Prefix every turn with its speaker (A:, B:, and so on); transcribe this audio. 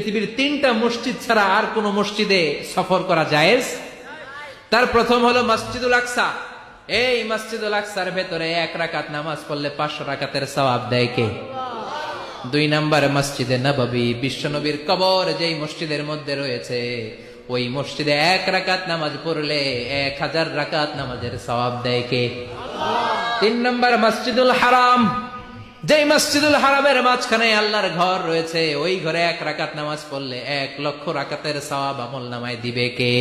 A: পৃথিবীর 3টা মসজিদ ছাড়া আর কোন মসজিদে সফর করা জায়েজ? তার প্রথম হলো মসজিদুল আকসা। এই মসজিদুল আকসার ভেতরে 1 রাকাত নামাজ পড়লে 500 রাকাতের সওয়াব দেয় কে? 2 নাম্বার মসজিদে নববী, বিশ্বনবীর কবর যেই মসজিদের মধ্যে রয়েছে, ওই মসজিদে 1 রাকাত নামাজ পড়লে 1000 রাকাত নামাজের সওয়াব দেয় কে? 3 নাম্বার মসজিদুল হারাম, যেই মসজিদুল হারামের মাঝখানে আল্লাহর ঘর রয়েছে, ওই ঘরে 1 রাকাত নামাজ পড়লে 1 লক্ষ রাকাতের সওয়াব আমল নামায় দিবে কে?